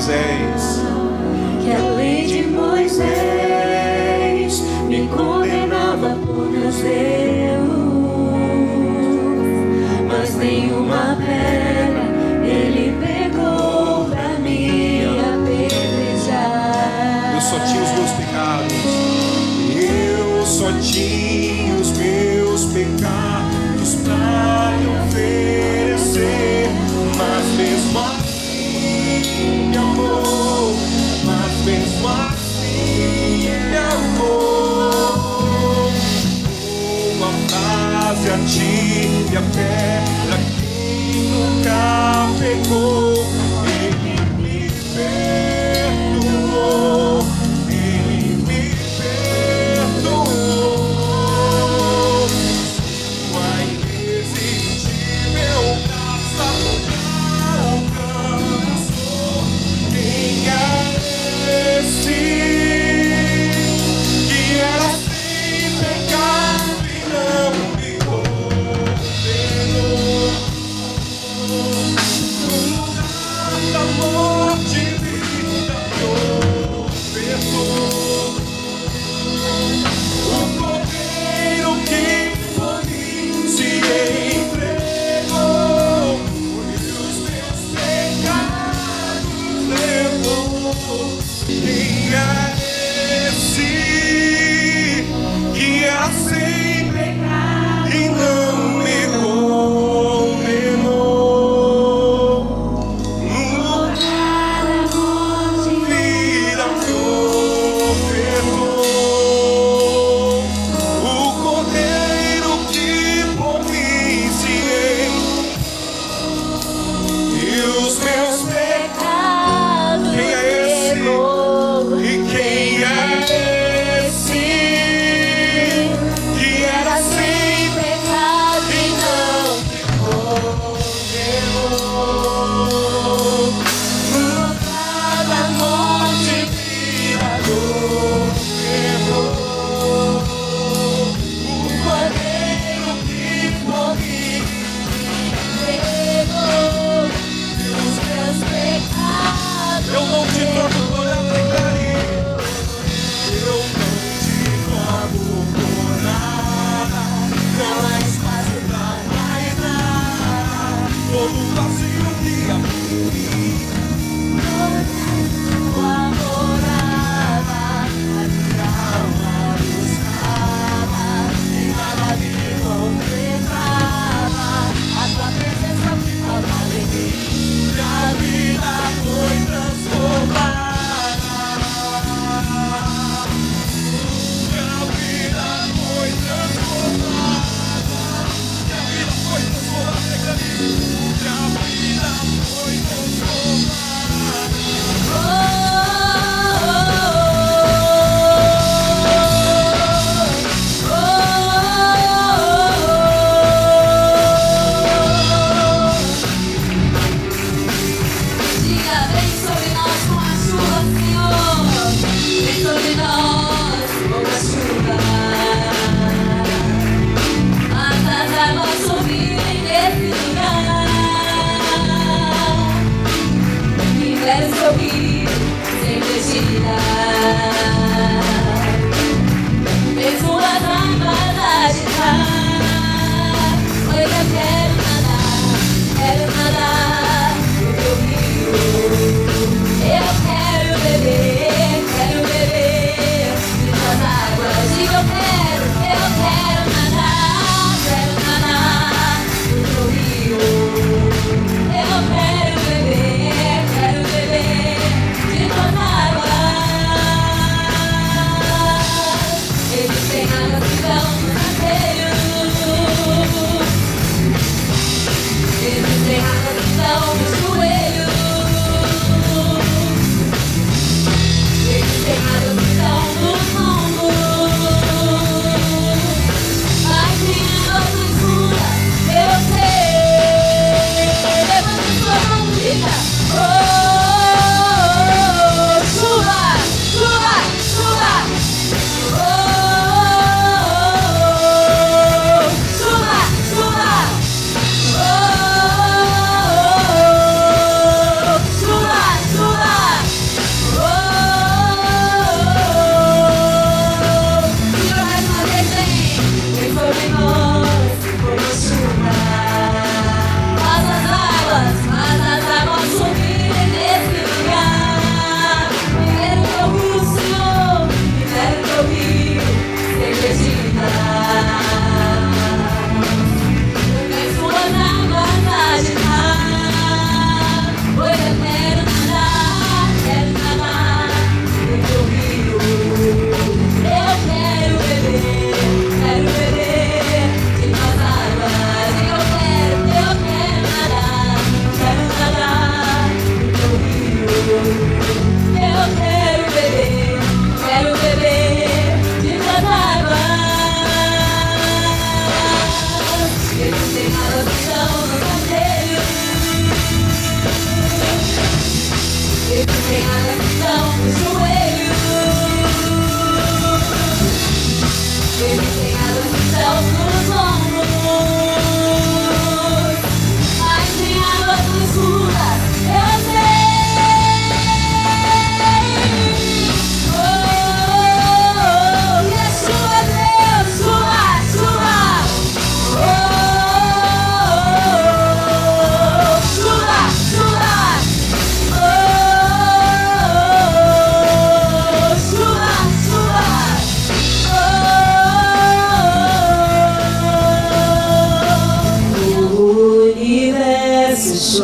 Moisés, que a lei de Moisés me condenava por meus erros, mas nenhuma pedra ele pegou pra me apedrejar. eu só tinha os meus pecados. Eu só tinha os meus pecados pra lhe oferecer, mas mesmo assim me amou.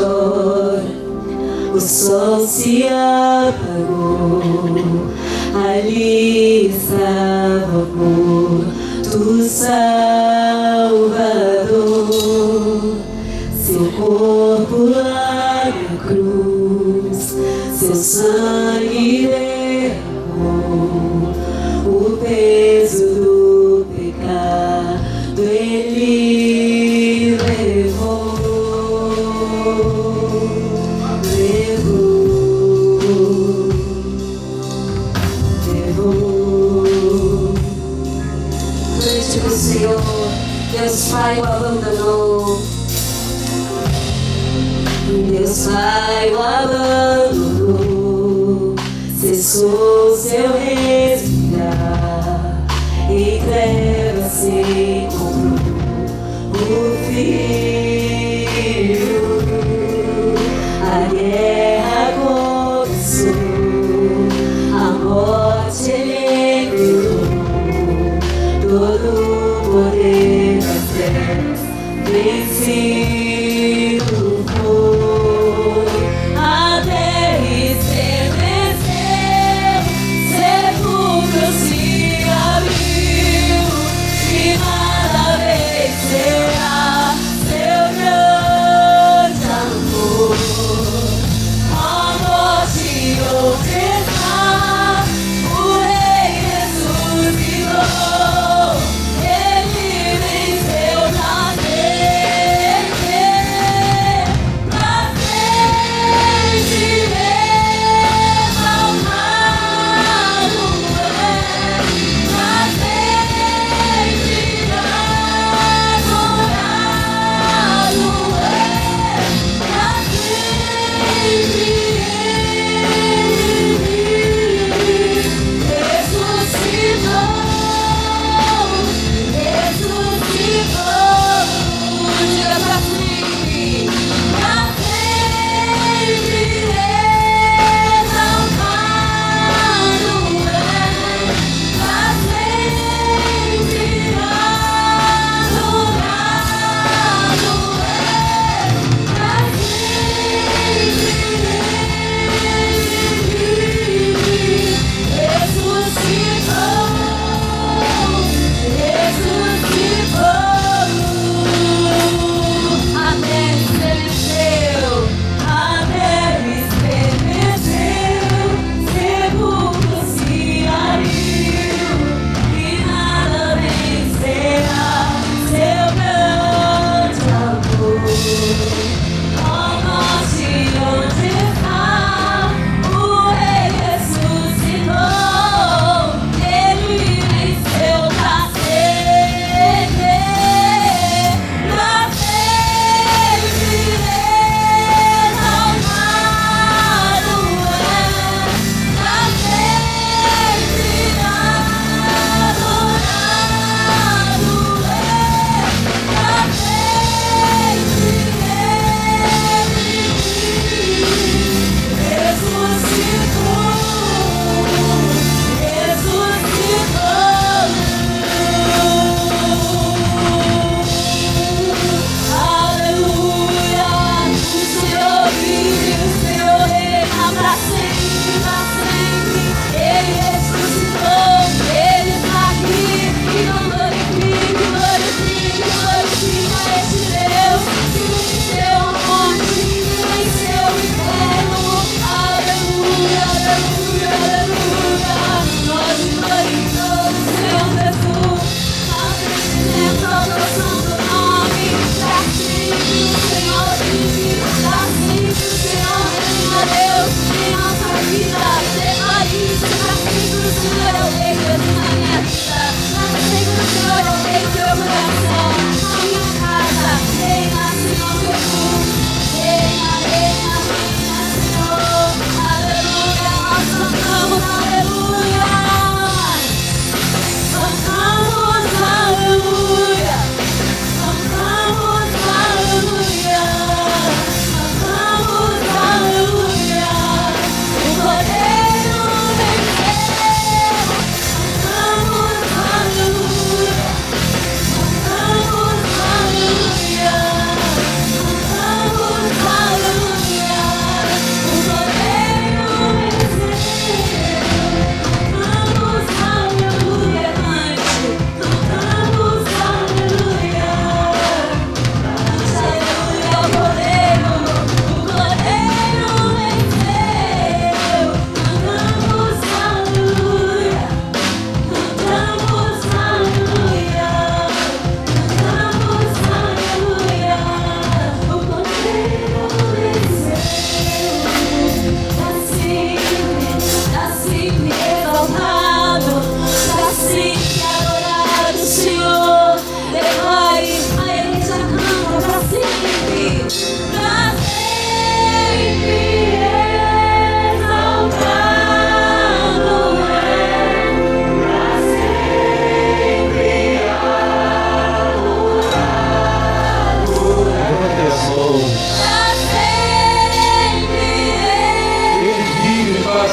chora, o sol se apagou. Ali estava o morto Salvador, seu corpo lá na cruz, seu sangue derramou, o peso do pecado ele levou. Cante pro Senhor, Deus Pai o abandonou. Deus Pai o abandonou, cessou seu respirar, em trevas se encontrou o Filho. A guerra começou, a morte ele encontrou, todo o poder das trevas vencido foi. A terra estremeceu,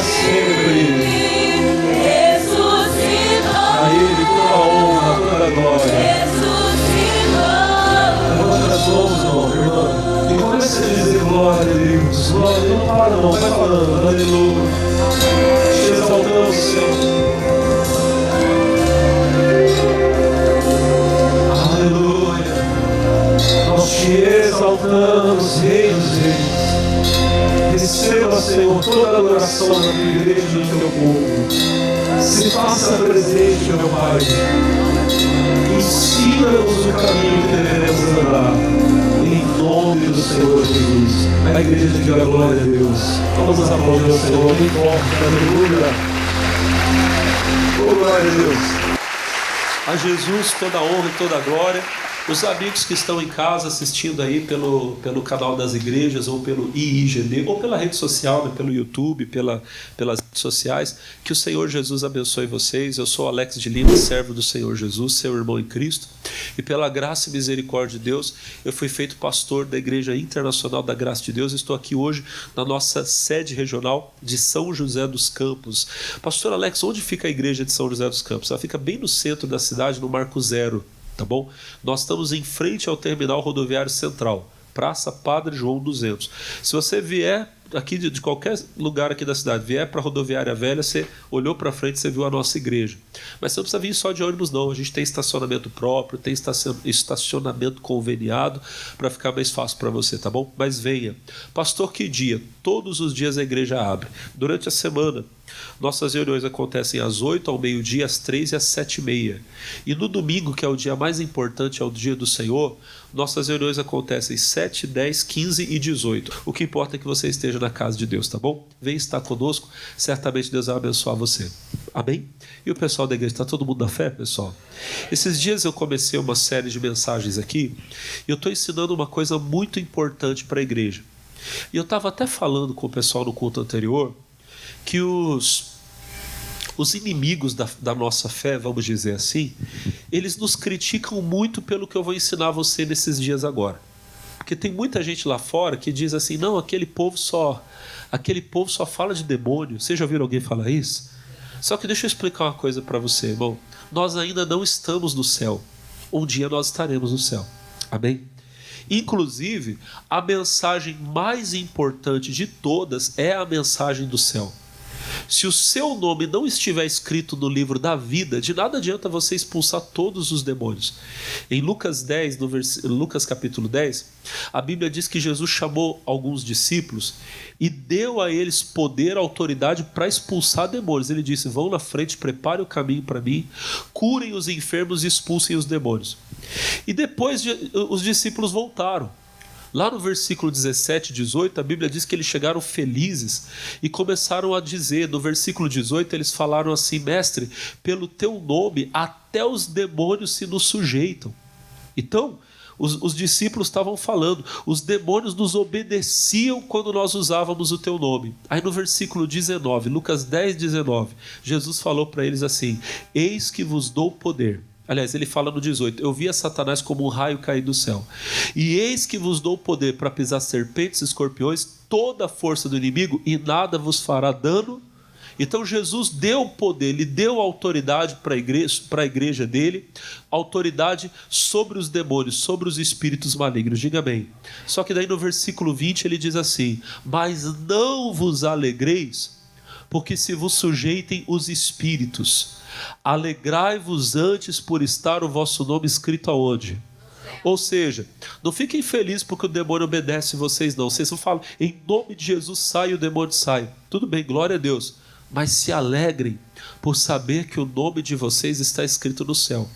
sempre. A Ele toda a honra, toda a glória. Levante as mãos, irmão, e comece a dizer glória a Deus. Glória, não para não, vai falando, aleluia. Te exaltamos, Senhor. Aleluia. Nós te exaltamos, Rei dos Reis. Receba, Senhor, toda a adoração da tua igreja e do teu povo. Se faça presente, meu Pai. Ensina-nos o caminho que devemos andar. Em nome do Senhor Jesus. A igreja diga glória a Deus. Vamos aplaudir o Senhor. Bem forte, aleluia. Oh, glória a Deus. A Jesus toda a honra e toda a glória. Os amigos que estão em casa assistindo aí pelo canal das igrejas, ou pelo IIGD, ou pela rede social, né, pelo YouTube, pelas redes sociais, que o Senhor Jesus abençoe vocês. Eu sou Alex de Lima, servo do Senhor Jesus, seu irmão em Cristo, e pela graça e misericórdia de Deus, eu fui feito pastor da Igreja Internacional da Graça de Deus. Estou aqui hoje na nossa sede regional de São José dos Campos. Pastor Alex, onde fica a igreja de São José dos Campos? Ela fica bem no centro da cidade, no Marco Zero. Tá bom? Nós estamos em frente ao terminal rodoviário central, Praça Padre João 200. Se você vier aqui de qualquer lugar aqui da cidade, vier para a rodoviária velha, você olhou para frente, você viu a nossa igreja. Mas você não precisa vir só de ônibus não, a gente tem estacionamento próprio, tem estacionamento conveniado, para ficar mais fácil para você, tá bom? Mas venha. Pastor, que dia? Todos os dias a igreja abre. Durante a semana, nossas reuniões acontecem às 8, ao meio-dia, às 3 e às 7h30. E no domingo, que é o dia mais importante, é o dia do Senhor, nossas reuniões acontecem 7, 10, 15 e 18. O que importa é que você esteja na casa de Deus, tá bom? Vem estar conosco, certamente Deus vai abençoar você. Amém? E o pessoal da igreja, está todo mundo na fé, pessoal? Esses dias eu comecei uma série de mensagens aqui, e eu estou ensinando uma coisa muito importante para a igreja. E eu estava até falando com o pessoal no culto anterior, que os inimigos da nossa fé, vamos dizer assim, eles nos criticam muito pelo que eu vou ensinar a você nesses dias agora. Porque tem muita gente lá fora que diz assim, não, aquele povo só fala de demônio. Vocês já ouviram alguém falar isso? Só que deixa eu explicar uma coisa para você, irmão. Nós ainda não estamos no céu. Um dia nós estaremos no céu. Amém? Inclusive, a mensagem mais importante de todas é a mensagem do céu. Se o seu nome não estiver escrito no livro da vida, de nada adianta você expulsar todos os demônios. Em Lucas 10, Lucas capítulo 10, a Bíblia diz que Jesus chamou alguns discípulos e deu a eles poder, autoridade para expulsar demônios. Ele disse, vão na frente, preparem o caminho para mim, curem os enfermos e expulsem os demônios. E depois os discípulos voltaram. Lá no versículo 17 e 18, a Bíblia diz que eles chegaram felizes e começaram a dizer, no versículo 18, eles falaram assim, mestre, pelo teu nome até os demônios se nos sujeitam. Então, os discípulos estavam falando, os demônios nos obedeciam quando nós usávamos o teu nome. Aí no versículo 19, Lucas 10, 19, Jesus falou para eles assim, eis que vos dou poder. Aliás, ele fala no 18, eu via Satanás como um raio cair do céu. E eis que vos dou poder para pisar serpentes e escorpiões, toda a força do inimigo, e nada vos fará dano. Então Jesus deu poder, ele deu autoridade para a igreja dele, autoridade sobre os demônios, sobre os espíritos malignos, diga bem. Só que daí no versículo 20 ele diz assim, mas não vos alegreis, porque se vos sujeitem os espíritos, alegrai-vos antes por estar o vosso nome escrito aonde? Ou seja, não fiquem felizes porque o demônio obedece vocês não. Vocês não falam, em nome de Jesus sai, o demônio sai. Tudo bem, glória a Deus. Mas se alegrem por saber que o nome de vocês está escrito no céu.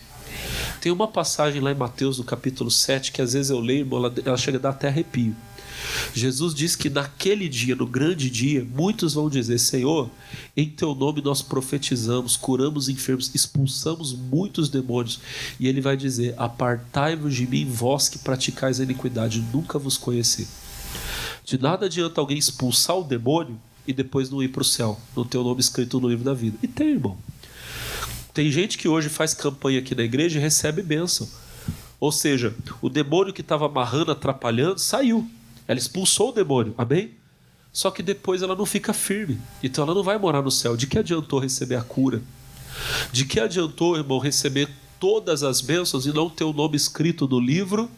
Tem uma passagem lá em Mateus, no capítulo 7, que às vezes eu leio, ela chega a dar até arrepio. Jesus diz que naquele dia, no grande dia, muitos vão dizer, Senhor, em teu nome nós profetizamos, curamos enfermos, expulsamos muitos demônios. E ele vai dizer, apartai-vos de mim, vós que praticais a iniquidade, nunca vos conheci. De nada adianta alguém expulsar o demônio e depois não ir para o céu, no teu nome escrito no livro da vida. E tem, irmão. Tem gente que hoje faz campanha aqui na igreja e recebe bênção. Ou seja, o demônio que estava amarrando, atrapalhando, saiu. Ela expulsou o demônio, amém? só que depois ela não fica firme. Então ela não vai morar no céu. De que adiantou receber a cura? De que adiantou, irmão, receber todas as bênçãos e não ter o nome escrito no livro?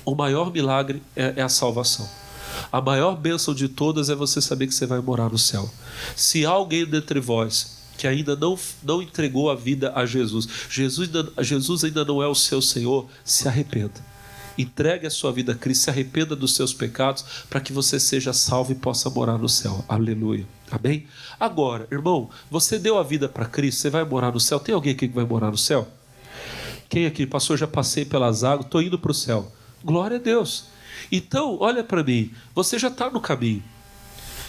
O maior milagre é a salvação. A maior bênção de todas é você saber que você vai morar no céu. Se há alguém dentre vós que ainda não entregou a vida a Jesus, Jesus ainda não é o seu Senhor, se arrependa. Entregue a sua vida a Cristo, se arrependa dos seus pecados, para que você seja salvo e possa morar no céu. Aleluia. Amém? Agora, irmão, você deu a vida para Cristo, você vai morar no céu. Tem alguém aqui que vai morar no céu? Quem aqui? Pastor, já passei pelas águas, estou indo para o céu. Glória a Deus. Então, olha para mim, você já está no caminho.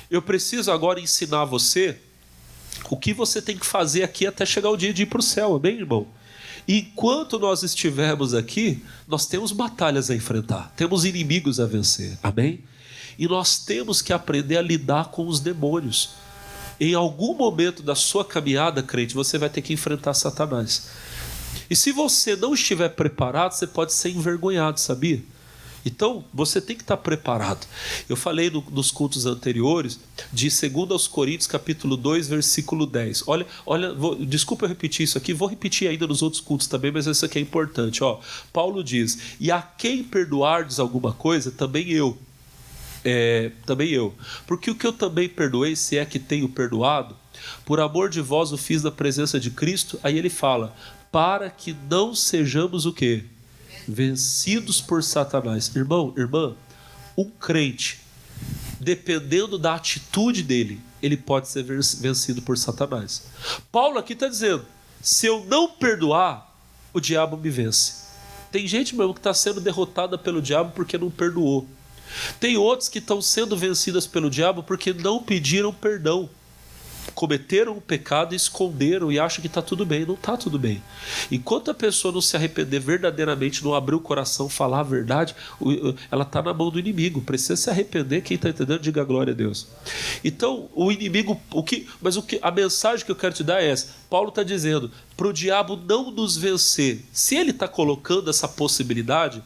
Eu preciso agora ensinar você o que você tem que fazer aqui até chegar o dia de ir para o céu. Amém, irmão? Enquanto nós estivermos aqui, nós temos batalhas a enfrentar, temos inimigos a vencer, amém? E nós temos que aprender a lidar com os demônios. Em algum momento da sua caminhada, crente, você vai ter que enfrentar Satanás. E se você não estiver preparado, você pode ser envergonhado, sabia? Então, você tem que estar preparado. Eu falei nos cultos anteriores de 2 Coríntios, capítulo 2, versículo 10. Olha, desculpa eu repetir isso aqui, vou repetir ainda nos outros cultos também, mas isso aqui é importante. Paulo diz, e a quem perdoardes alguma coisa, também eu. Porque o que eu também perdoei, se é que tenho perdoado, por amor de vós o fiz na presença de Cristo. Aí ele fala, para que não sejamos o quê? Vencidos por Satanás. Irmão, irmã, um crente, dependendo da atitude dele, ele pode ser vencido por Satanás. Paulo aqui está dizendo, se eu não perdoar, o diabo me vence. Tem gente, meu irmão, que está sendo derrotada pelo diabo porque não perdoou. Tem outros que estão sendo vencidas pelo diabo porque não pediram perdão. Cometeram um pecado, esconderam e acham que está tudo bem. Não está tudo bem. Enquanto a pessoa não se arrepender verdadeiramente, não abrir o coração, falar a verdade, ela está na mão do inimigo. Precisa se arrepender. Quem está entendendo, diga glória a Deus. Então, o inimigo, a mensagem que eu quero te dar é essa. Paulo está dizendo para o diabo não nos vencer. Se ele está colocando essa possibilidade,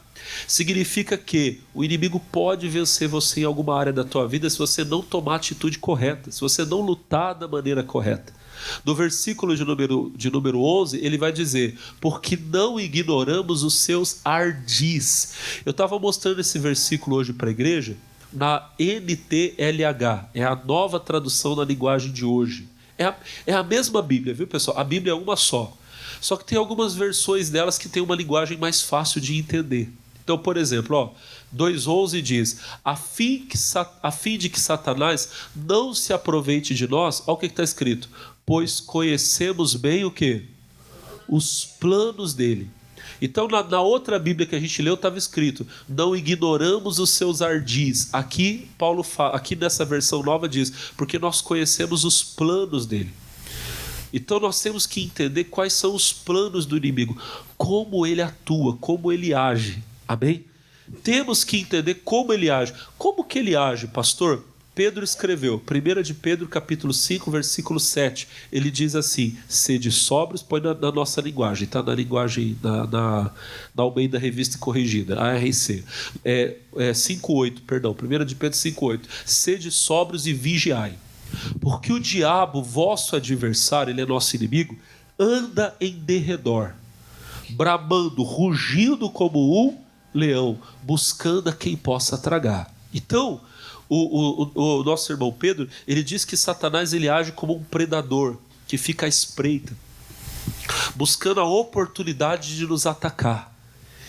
significa que o inimigo pode vencer você em alguma área da tua vida se você não tomar a atitude correta, se você não lutar da maneira correta. No versículo de número 11, ele vai dizer, porque não ignoramos os seus ardis. Eu estava mostrando esse versículo hoje para a igreja, na NTLH, é a nova tradução na linguagem de hoje. É a mesma Bíblia, viu, pessoal? A Bíblia é uma só. Só que tem algumas versões delas que tem uma linguagem mais fácil de entender. Então, por exemplo, 2:11 diz, a fim de que Satanás não se aproveite de nós, olha o que está escrito, pois conhecemos bem o quê? Os planos dele. Então, na outra Bíblia que a gente leu, estava escrito, não ignoramos os seus ardis. Aqui, Paulo fala, aqui nessa versão nova diz, porque nós conhecemos os planos dele. Então nós temos que entender quais são os planos do inimigo, como ele atua, como ele age. Amém? Temos que entender como ele age. Como que ele age, pastor? Pedro escreveu, 1 de Pedro capítulo 5, versículo 7, ele diz assim, sede sóbrios, põe na nossa linguagem, está na linguagem, na Almeida Revista Corrigida, ARC, 5:8, perdão, 1 de Pedro 5:8, sede sóbrios e vigiai, porque o diabo, vosso adversário, ele é nosso inimigo, anda em derredor, bramando, rugindo como um leão, buscando a quem possa tragar. Então, o nosso irmão Pedro, ele diz que Satanás ele age como um predador que fica à espreita, buscando a oportunidade de nos atacar.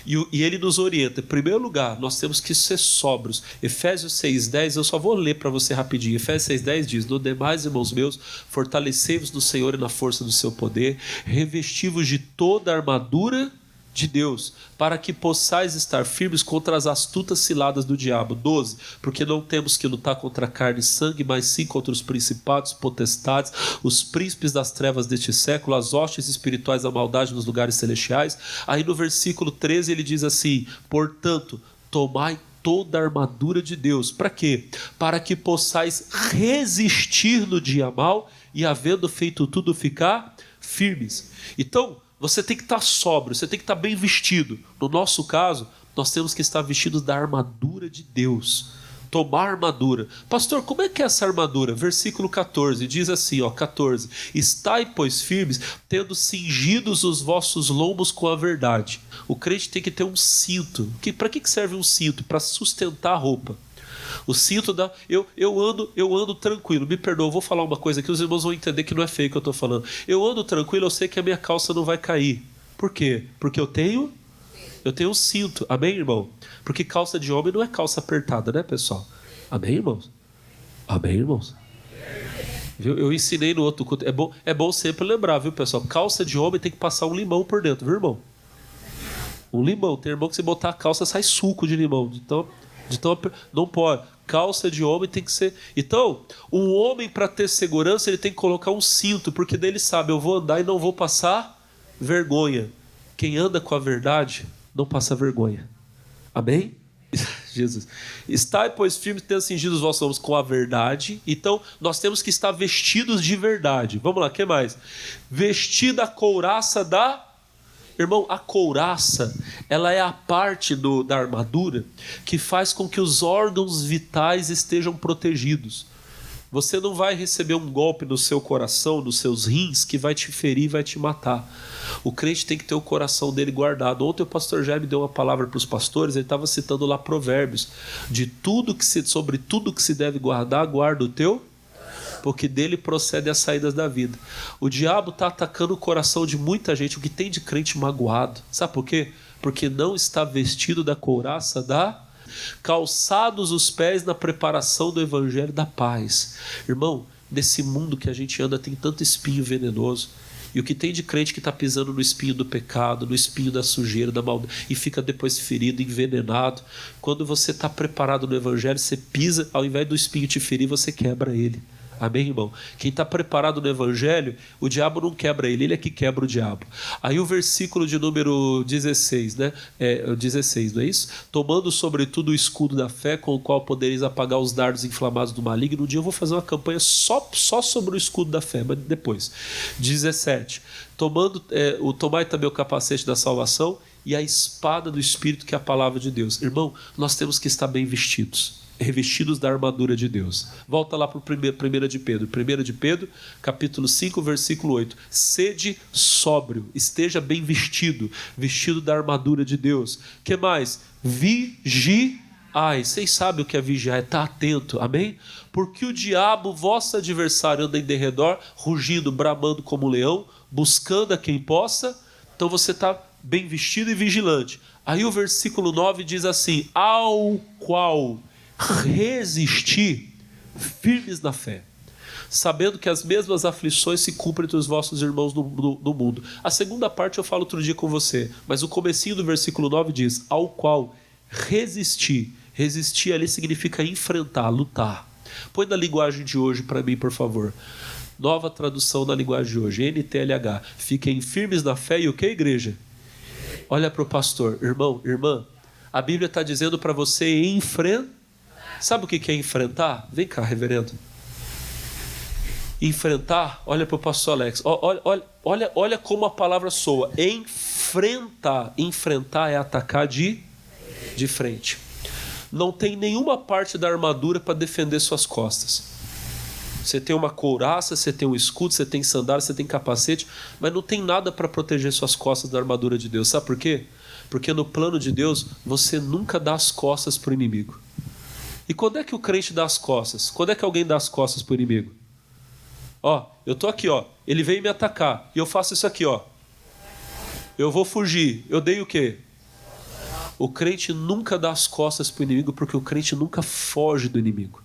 E ele nos orienta. Em primeiro lugar, nós temos que ser sóbrios. Efésios 6:10, eu só vou ler para você rapidinho. Efésios 6:10 diz, no demais, irmãos meus, fortalecei-vos no Senhor e na força do seu poder, revesti-vos de toda a armadura de Deus, para que possais estar firmes contra as astutas ciladas do diabo. 12, porque não temos que lutar contra carne e sangue, mas sim contra os principados, potestades, os príncipes das trevas deste século, as hostes espirituais da maldade nos lugares celestiais. Aí no versículo 13 ele diz assim, portanto, tomai toda a armadura de Deus. Para quê? Para que possais resistir no dia mau e, havendo feito tudo, ficar firmes. Então, você tem que estar sóbrio, você tem que estar bem vestido. No nosso caso, nós temos que estar vestidos da armadura de Deus. Tomar armadura. Pastor, como é que é essa armadura? Versículo 14, diz assim, 14. Estai, pois, firmes, tendo cingidos os vossos lombos com a verdade. O crente tem que ter um cinto. Para que serve um cinto? Para sustentar a roupa. O cinto da... Eu ando tranquilo. Me perdoa, eu vou falar uma coisa aqui, os irmãos vão entender que não é feio que eu estou falando. Eu ando tranquilo, eu sei que a minha calça não vai cair. Por quê? Porque eu tenho um cinto. Amém, irmão? Porque calça de homem não é calça apertada, né, pessoal? Amém, irmãos? Amém, irmãos? Viu? Eu ensinei no outro culto. É bom sempre lembrar, viu, pessoal? Calça de homem tem que passar um limão por dentro, viu, irmão? Um limão. Tem irmão que você botar a calça sai suco de limão. Então não pode. Calça de homem tem que ser... Então, um homem, para ter segurança, ele tem que colocar um cinto, porque daí ele sabe, eu vou andar e não vou passar vergonha. Quem anda com a verdade não passa vergonha. Amém? Jesus. Estai, pois, firmes, tendo cingido os vossos lombos com a verdade. Então, nós temos que estar vestidos de verdade. Vamos lá, o que mais? Vestida a couraça da... Irmão, a couraça, ela é a parte da armadura que faz com que os órgãos vitais estejam protegidos. Você não vai receber um golpe no seu coração, nos seus rins, que vai te ferir, vai te matar. O crente tem que ter o coração dele guardado. Ontem o pastor Jaime deu uma palavra para os pastores, ele estava citando lá Provérbios. Sobre tudo que se deve guardar, guarda o teu, porque dele procedem as saídas da vida. O diabo está atacando o coração de muita gente, o que tem de crente magoado. Sabe por quê? Porque não está vestido da couraça da... Calçados os pés na preparação do evangelho da paz. Irmão, nesse mundo que a gente anda tem tanto espinho venenoso. E o que tem de crente que está pisando no espinho do pecado, no espinho da sujeira, da maldade, e fica depois ferido, envenenado. Quando você está preparado no evangelho, você pisa, ao invés do espinho te ferir, você quebra ele. Amém, irmão? Quem está preparado no evangelho, o diabo não quebra ele é que quebra o diabo. Aí o versículo de número 16, né? 16, não é isso? Tomando sobretudo o escudo da fé, com o qual podereis apagar os dardos inflamados do maligno. Um dia eu vou fazer uma campanha só sobre o escudo da fé, mas depois. 17. Tomai também o capacete da salvação e a espada do Espírito, que é a palavra de Deus. Irmão, nós temos que estar bem vestidos, revestidos da armadura de Deus. Volta lá para 1 de Pedro. 1 de Pedro, capítulo 5, versículo 8. Sede sóbrio, esteja bem vestido, vestido da armadura de Deus. O que mais? Vigiai. Vocês sabem o que é vigiar? É estar atento, amém? Porque o diabo, vosso adversário, anda em derredor, rugindo, bramando como um leão, buscando a quem possa. Então você está bem vestido e vigilante. Aí o versículo 9 diz assim: ao qual resistir firmes na fé, sabendo que as mesmas aflições se cumprem entre os vossos irmãos no mundo. A segunda parte eu falo outro dia com você, mas o comecinho do versículo 9 diz: ao qual resistir. Resistir ali significa enfrentar, lutar. Põe na linguagem de hoje para mim, por favor. Nova tradução na linguagem de hoje, NTLH. Fiquem firmes na fé e o que, igreja? Olha para o pastor, irmão, irmã, a Bíblia está dizendo para você enfrentar. Sabe o que é enfrentar? Vem cá, reverendo. Enfrentar, olha para o pastor Alex. Olha como a palavra soa. Enfrentar. Enfrentar é atacar de frente. Não tem nenhuma parte da armadura para defender suas costas. Você tem uma couraça, você tem um escudo, você tem sandália, você tem capacete, mas não tem nada para proteger suas costas da armadura de Deus. Sabe por quê? Porque no plano de Deus, você nunca dá as costas para o inimigo. E quando é que o crente dá as costas? Quando é que alguém dá as costas para o inimigo? Eu estou aqui, ele veio me atacar, e eu faço isso aqui, eu vou fugir, eu dei o quê? O crente nunca dá as costas para o inimigo, porque o crente nunca foge do inimigo.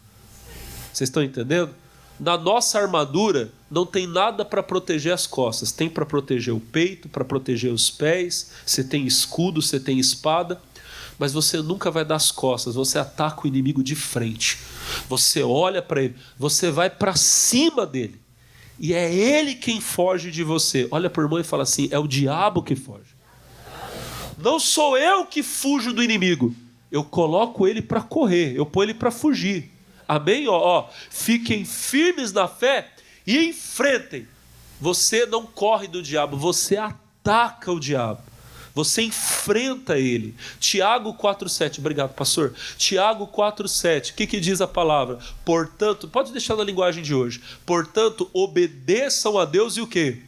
Vocês estão entendendo? Na nossa armadura não tem nada para proteger as costas, tem para proteger o peito, para proteger os pés, você tem escudo, você tem espada, mas você nunca vai dar as costas, você ataca o inimigo de frente, você olha para ele, você vai para cima dele, e é ele quem foge de você. Olha para o irmão e fala assim: é o diabo que foge. Não sou eu que fujo do inimigo, eu coloco ele para correr, eu ponho ele para fugir. Amém? Fiquem firmes na fé e enfrentem. Você não corre do diabo, você ataca o diabo. Você enfrenta ele. Tiago 4,7. Obrigado, pastor. Tiago 4,7. O que diz a palavra? Portanto, pode deixar na linguagem de hoje. Portanto, obedeçam a Deus e o quê?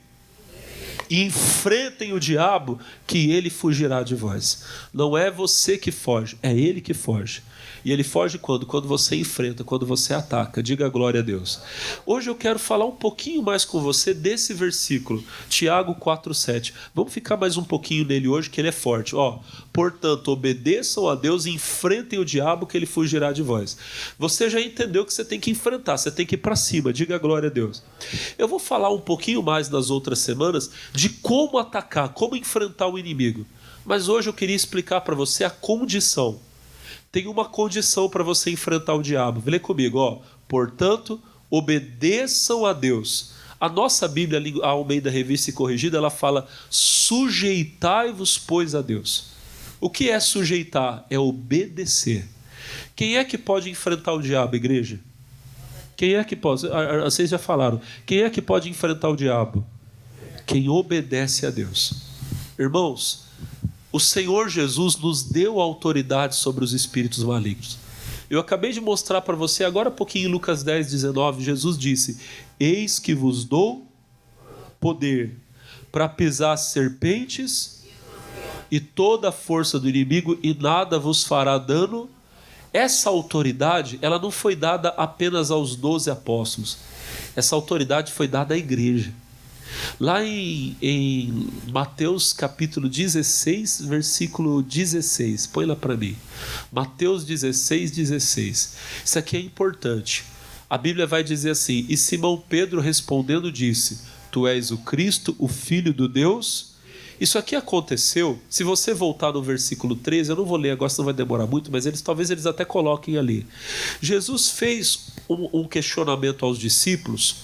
Enfrentem o diabo, que ele fugirá de vós. Não é você que foge, é ele que foge. E ele foge quando? Quando você enfrenta, quando você ataca. Diga glória a Deus. Hoje eu quero falar um pouquinho mais com você desse versículo, Tiago 4,7. Vamos ficar mais um pouquinho nele hoje, que ele é forte. Portanto, obedeçam a Deus e enfrentem o diabo, que ele fugirá de vós. Você já entendeu que você tem que enfrentar, você tem que ir para cima. Diga glória a Deus. Eu vou falar um pouquinho mais nas outras semanas de como atacar, como enfrentar o inimigo. Mas hoje eu queria explicar para você a condição. Tem uma condição para você enfrentar o diabo. Lê comigo, portanto, obedeçam a Deus. A nossa Bíblia, a Almeida Revista e Corrigida, ela fala: sujeitai-vos, pois, a Deus. O que é sujeitar? É obedecer. Quem é que pode enfrentar o diabo, igreja? Quem é que pode? Vocês já falaram. Quem é que pode enfrentar o diabo? Quem obedece a Deus. Irmãos, o Senhor Jesus nos deu autoridade sobre os espíritos malignos. Eu acabei de mostrar para você agora há pouquinho em Lucas 10, 19, Jesus disse: eis que vos dou poder para pisar serpentes e toda a força do inimigo, e nada vos fará dano. Essa autoridade, ela não foi dada apenas aos 12 apóstolos. Essa autoridade foi dada à igreja. Lá em Mateus capítulo 16, versículo 16, põe lá para mim. Mateus 16, 16. Isso aqui é importante. A Bíblia vai dizer assim: e Simão Pedro respondendo disse: tu és o Cristo, o Filho do Deus. Isso aqui aconteceu, se você voltar no versículo 13, eu não vou ler agora, senão vai demorar muito, mas talvez eles até coloquem ali. Jesus fez um questionamento aos discípulos.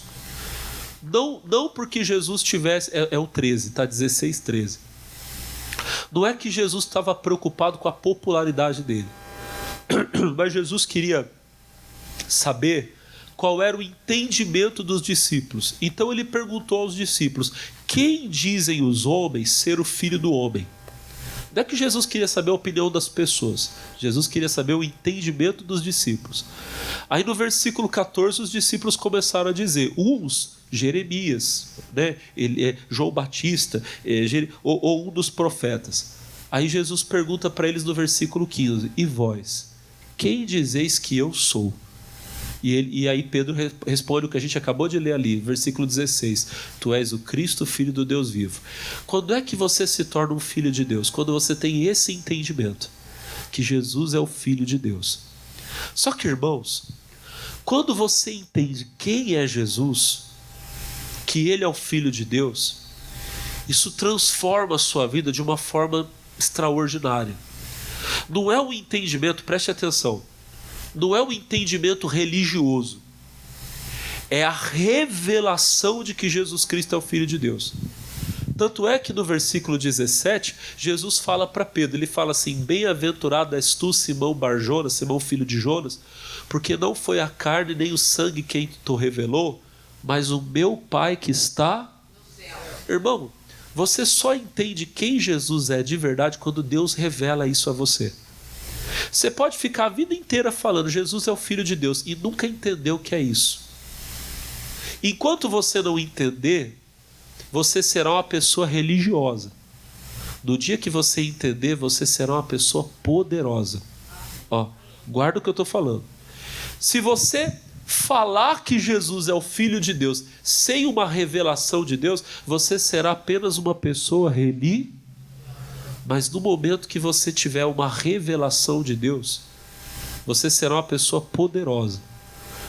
Não porque Jesus tivesse... É o 13, tá? 16, 13. Não é que Jesus estava preocupado com a popularidade dele. Mas Jesus queria saber qual era o entendimento dos discípulos. Então ele perguntou aos discípulos: quem dizem os homens ser o Filho do Homem? Não é que Jesus queria saber a opinião das pessoas. Jesus queria saber o entendimento dos discípulos. Aí no versículo 14 os discípulos começaram a dizer: uns, Jeremias, né? João Batista, ou um dos profetas. Aí Jesus pergunta para eles no versículo 15: e vós, quem dizeis que eu sou? E aí Pedro responde o que a gente acabou de ler ali, versículo 16: tu és o Cristo, Filho do Deus vivo. Quando é que você se torna um filho de Deus? Quando você tem esse entendimento, que Jesus é o Filho de Deus. Só que, irmãos, quando você entende quem é Jesus, que Ele é o Filho de Deus, isso transforma a sua vida de uma forma extraordinária. Não é um entendimento, preste atenção, não é um entendimento religioso, é a revelação de que Jesus Cristo é o Filho de Deus. Tanto é que no versículo 17, Jesus fala para Pedro, ele fala assim: bem-aventurado és tu, Simão Bar-Jonas, Simão filho de Jonas, porque não foi a carne nem o sangue quem te revelou, mas o meu Pai que está no céu. Irmão, você só entende quem Jesus é de verdade quando Deus revela isso a você. Você pode ficar a vida inteira falando Jesus é o Filho de Deus e nunca entender o que é isso. Enquanto você não entender, você será uma pessoa religiosa. No dia que você entender, você será uma pessoa poderosa. Guarda o que eu estou falando. Se você falar que Jesus é o Filho de Deus sem uma revelação de Deus, você será apenas uma pessoa religiosa. Mas no momento que você tiver uma revelação de Deus, você será uma pessoa poderosa.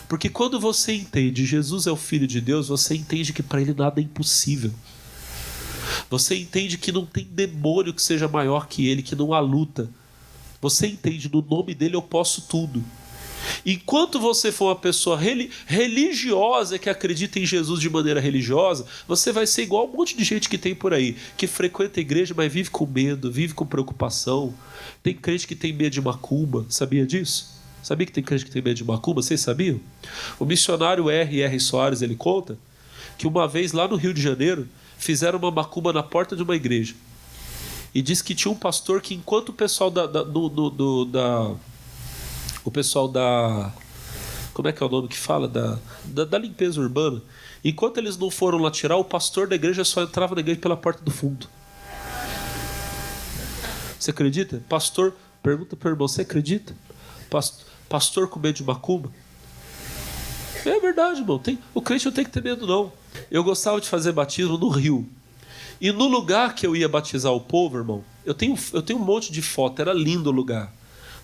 Porque quando você entende Jesus é o Filho de Deus, você entende que para Ele nada é impossível. Você entende que não tem demônio que seja maior que Ele, que não há luta. Você entende, no nome dEle eu posso tudo. Enquanto você for uma pessoa religiosa que acredita em Jesus de maneira religiosa, você vai ser igual a um monte de gente que tem por aí, que frequenta a igreja, mas vive com medo, vive com preocupação. Tem crente que tem medo de macumba, sabia disso? Sabia que tem crente que tem medo de macumba? Vocês sabiam? O missionário R.R. Soares, ele conta que uma vez lá no Rio de Janeiro fizeram uma macumba na porta de uma igreja. E diz que tinha um pastor que, enquanto o pessoal o pessoal da... Como é que é o nome que fala? Da limpeza urbana. Enquanto eles não foram lá tirar, o pastor da igreja só entrava na igreja pela porta do fundo. Você acredita? Pastor, pergunta para o irmão, você acredita? Pastor com medo de macumba? É verdade, irmão. O crente não tem que ter medo, não. Eu gostava de fazer batismo no rio. E no lugar que eu ia batizar o povo, irmão, eu tenho um monte de foto, era lindo o lugar.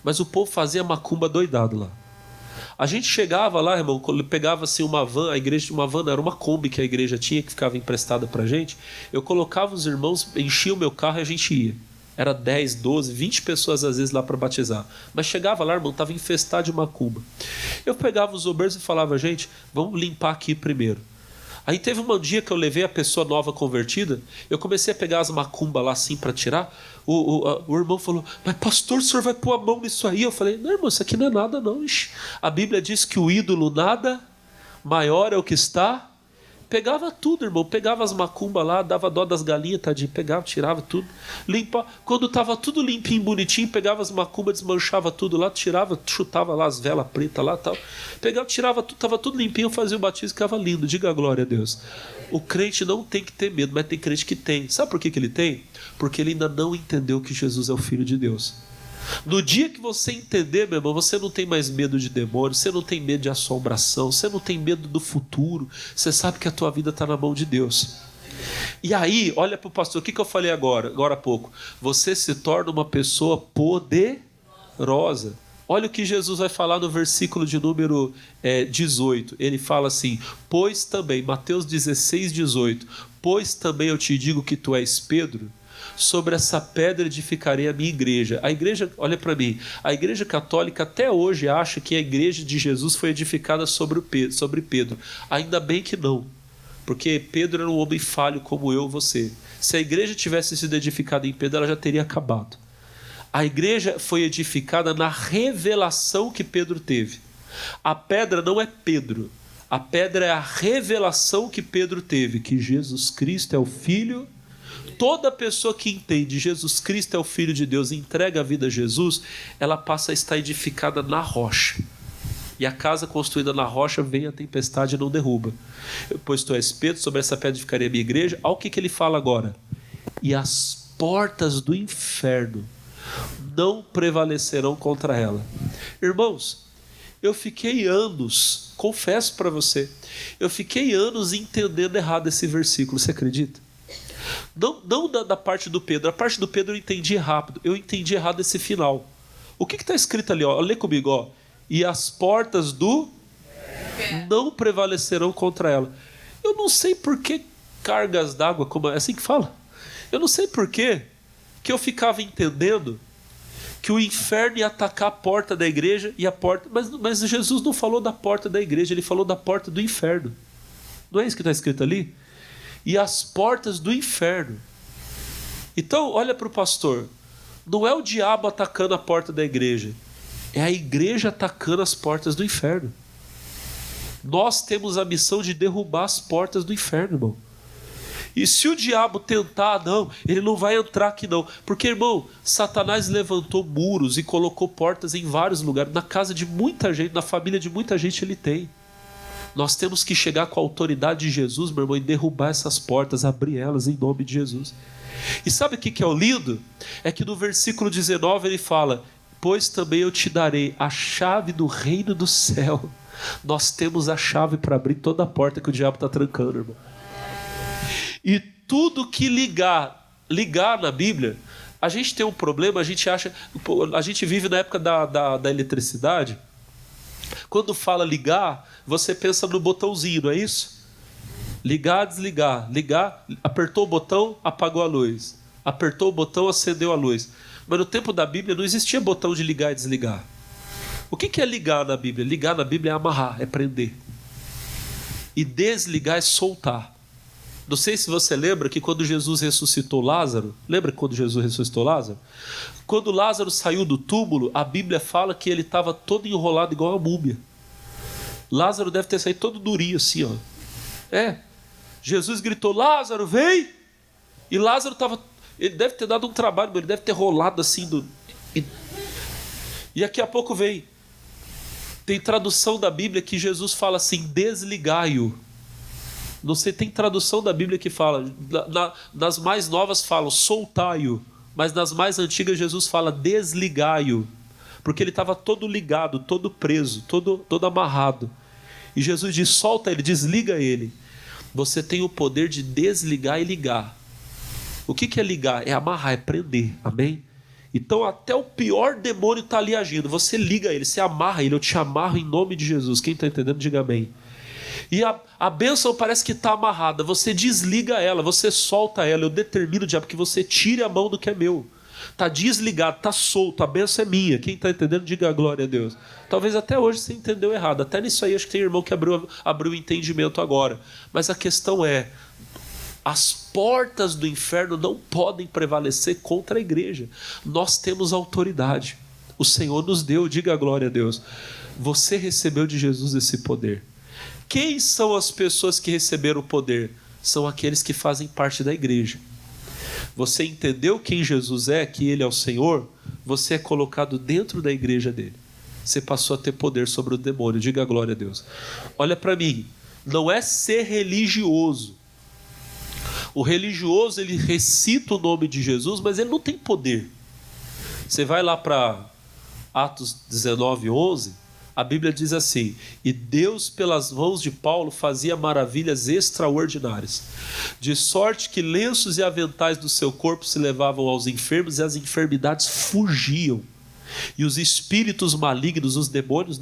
Mas o povo fazia macumba doidado lá. A gente chegava lá, irmão, quando pegava assim uma van, a igreja tinha uma van, não, era uma Kombi que a igreja tinha, que ficava emprestada pra gente. Eu colocava os irmãos, enchia o meu carro e a gente ia. Era 10, 12, 20 pessoas às vezes lá para batizar. Mas chegava lá, irmão, estava infestado de macumba. Eu pegava os obreiros e falava, gente, vamos limpar aqui primeiro. Aí teve um dia que eu levei a pessoa nova convertida, eu comecei a pegar as macumbas lá assim para tirar. O irmão falou, mas pastor, o senhor vai pôr a mão nisso aí? Eu falei, não, irmão, isso aqui não é nada não. Ixi. A Bíblia diz que o ídolo nada maior é o que está. Pegava tudo, irmão, pegava as macumbas lá, dava dó das galinhas, tadinho, pegava, tirava tudo, limpa. Quando estava tudo limpinho, bonitinho, pegava as macumbas, desmanchava tudo lá, tirava, chutava lá as velas pretas lá e tal. Pegava, tirava tudo, estava tudo limpinho, fazia o batismo, ficava lindo, diga a glória a Deus. O crente não tem que ter medo, mas tem crente que tem. Sabe por que ele tem? Porque ele ainda não entendeu que Jesus é o Filho de Deus. No dia que você entender, meu irmão, você não tem mais medo de demônio, você não tem medo de assombração, você não tem medo do futuro, você sabe que a tua vida está na mão de Deus. E aí, olha para o pastor, o que eu falei agora há pouco? Você se torna uma pessoa poderosa. Olha o que Jesus vai falar no versículo de número 18. Ele fala assim, pois também, Mateus 16, 18, pois também eu te digo que tu és Pedro, sobre essa pedra edificarei a minha igreja. A igreja, olha para mim, a igreja católica até hoje acha que a igreja de Jesus foi edificada sobre Pedro. Ainda bem que não, porque Pedro era um homem falho como eu e você. Se a igreja tivesse sido edificada em Pedro, ela já teria acabado. A igreja foi edificada na revelação que Pedro teve. A pedra não é Pedro, a pedra é a revelação que Pedro teve, que Jesus Cristo é o Filho. Toda pessoa que entende Jesus Cristo é o Filho de Deus e entrega a vida a Jesus, ela passa a estar edificada na rocha. E a casa construída na rocha vem a tempestade e não derruba. Pois tu és Pedro, sobre essa pedra edificarei a minha igreja. Olha o que ele fala agora. E as portas do inferno não prevalecerão contra ela. Irmãos, eu fiquei anos, confesso para você, eu fiquei anos entendendo errado esse versículo, você acredita? Não da parte do Pedro. A parte do Pedro eu entendi rápido. Eu entendi errado esse final. O que está escrito ali? Ó? Lê comigo. Ó. E as portas do não prevalecerão contra ela. Eu não sei por que cargas d'água, como é assim que fala? Eu não sei por que eu ficava entendendo que o inferno ia atacar a porta da igreja e a porta. Mas Jesus não falou da porta da igreja, ele falou da porta do inferno. Não é isso que está escrito ali? E as portas do inferno. Então, olha para o pastor. Não é o diabo atacando a porta da igreja. É a igreja atacando as portas do inferno. Nós temos a missão de derrubar as portas do inferno, irmão. E se o diabo tentar, não, ele não vai entrar aqui não. Porque, irmão, Satanás levantou muros e colocou portas em vários lugares. Na casa de muita gente, na família de muita gente ele tem. Nós temos que chegar com a autoridade de Jesus, meu irmão, e derrubar essas portas, abrir elas em nome de Jesus. E sabe o que é o lindo? É que no versículo 19 ele fala, pois também eu te darei a chave do reino do céu. Nós temos a chave para abrir toda a porta que o diabo está trancando, irmão. E tudo que ligar na Bíblia, a gente tem um problema, a gente vive na época da eletricidade. Quando fala ligar, você pensa no botãozinho, não é isso? Ligar, desligar, ligar, apertou o botão, apagou a luz. Apertou o botão, acendeu a luz. Mas no tempo da Bíblia não existia botão de ligar e desligar. O que é ligar na Bíblia? Ligar na Bíblia é amarrar, é prender. E desligar é soltar. Não sei se você lembra que quando Jesus ressuscitou Lázaro, lembra quando Jesus ressuscitou Lázaro? Quando Lázaro saiu do túmulo, a Bíblia fala que ele estava todo enrolado igual uma múmia. Lázaro deve ter saído todo durinho assim, ó. Jesus gritou, Lázaro, vem! E Lázaro estava... Ele deve ter dado um trabalho, ele deve ter rolado assim. E daqui a pouco vem. Tem tradução da Bíblia que Jesus fala assim, desligai-o. Não sei, tem tradução da Bíblia que fala, nas mais novas falam, soltai-o. Mas nas mais antigas Jesus fala, desligai-o. Porque ele estava todo ligado, todo preso, todo amarrado. E Jesus diz, solta ele, desliga ele. Você tem o poder de desligar e ligar. O que é ligar? É amarrar, é prender, amém? Então até o pior demônio está ali agindo. Você liga ele, você amarra ele, eu te amarro em nome de Jesus. Quem está entendendo, diga amém. E a bênção parece que está amarrada. Você desliga ela, você solta ela. Eu determino, diabo, que você tire a mão do que é meu. Está desligado, está solto, a bênção é minha. Quem está entendendo, diga a glória a Deus. Talvez até hoje você entendeu errado. Até nisso aí acho que tem irmão que abriu o entendimento agora. Mas a questão é, as portas do inferno não podem prevalecer contra a igreja. Nós temos autoridade. O Senhor nos deu, diga a glória a Deus. Você recebeu de Jesus esse poder. Quem são as pessoas que receberam o poder? São aqueles que fazem parte da igreja. Você entendeu quem Jesus é, que Ele é o Senhor? Você é colocado dentro da igreja dele. Você passou a ter poder sobre o demônio. Diga a glória a Deus. Olha para mim. Não é ser religioso. O religioso, ele recita o nome de Jesus, mas ele não tem poder. Você vai lá para Atos 19:11, a Bíblia diz assim, e Deus pelas mãos de Paulo fazia maravilhas extraordinárias, de sorte que lenços e aventais do seu corpo se levavam aos enfermos e as enfermidades fugiam. E os espíritos malignos, os demônios,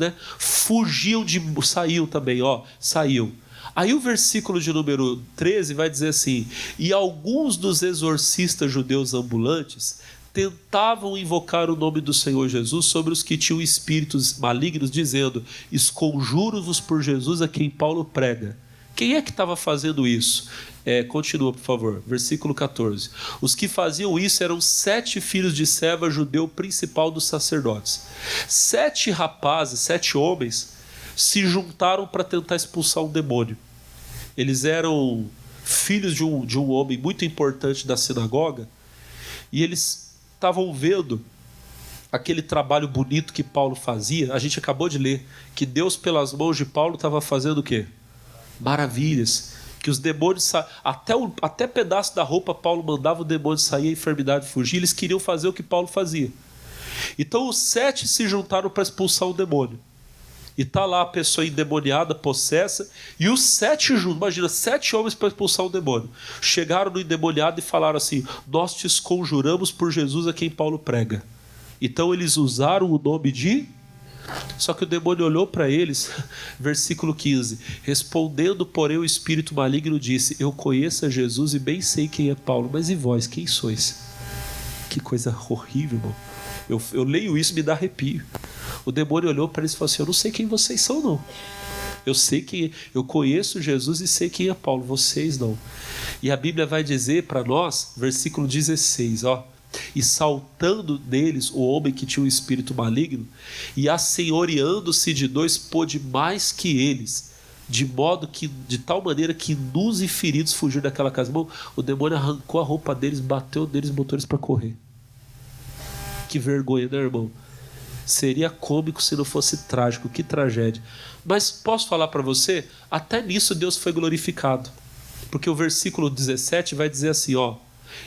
saíam também, saíam. Aí o versículo de número 13 vai dizer assim, e alguns dos exorcistas judeus ambulantes tentavam invocar o nome do Senhor Jesus sobre os que tinham espíritos malignos, dizendo, esconjuro-vos por Jesus a quem Paulo prega. Quem é que estava fazendo isso? Continua, por favor, versículo 14. Os que faziam isso eram 7 filhos de Seva, judeu principal dos sacerdotes. 7 rapazes, 7 homens, se juntaram para tentar expulsar um demônio. Eles eram filhos de um homem muito importante da sinagoga, e eles estavam vendo aquele trabalho bonito que Paulo fazia. A gente acabou de ler que Deus pelas mãos de Paulo estava fazendo o quê? Maravilhas. Que os demônios até pedaço da roupa Paulo mandava o demônio sair, a enfermidade fugir. Eles queriam fazer o que Paulo fazia. Então os 7 se juntaram para expulsar o demônio. E está lá a pessoa endemoniada, possessa, e os 7 juntos, imagina, 7 homens para expulsar o demônio. Chegaram no endemoniado e falaram assim, nós te conjuramos por Jesus a quem Paulo prega. Então eles usaram o nome de... Só que o demônio olhou para eles, versículo 15, respondendo, porém, o espírito maligno disse, eu conheço a Jesus e bem sei quem é Paulo, mas e vós, quem sois? Que coisa horrível, irmão. Eu leio isso e me dá arrepio. O demônio olhou para eles e falou assim, eu não sei quem vocês são não. Eu conheço Jesus e sei quem é Paulo, vocês não. E a Bíblia vai dizer para nós, versículo 16, e saltando deles o homem que tinha um espírito maligno, e assenhoreando-se de 2, pôde mais que eles, de tal maneira que nus e feridos fugiram daquela casa. Irmão, o demônio arrancou a roupa deles, bateu neles e botou eles para correr. Que vergonha, né, irmão? Seria cômico se não fosse trágico, que tragédia. Mas posso falar para você, até nisso Deus foi glorificado. Porque o versículo 17 vai dizer assim,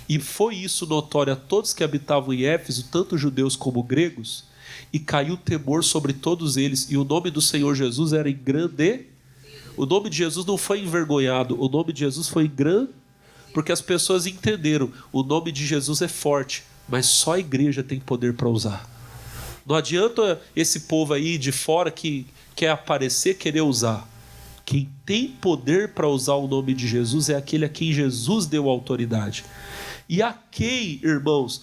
e foi isso notório a todos que habitavam em Éfeso, tanto judeus como gregos, e caiu temor sobre todos eles, e o nome do Senhor Jesus era em grande. O nome de Jesus não foi envergonhado, o nome de Jesus foi grande, porque as pessoas entenderam, o nome de Jesus é forte, mas só a igreja tem poder para usar. Não adianta esse povo aí de fora que quer aparecer, querer usar. Quem tem poder para usar o nome de Jesus é aquele a quem Jesus deu autoridade. E a quem, irmãos,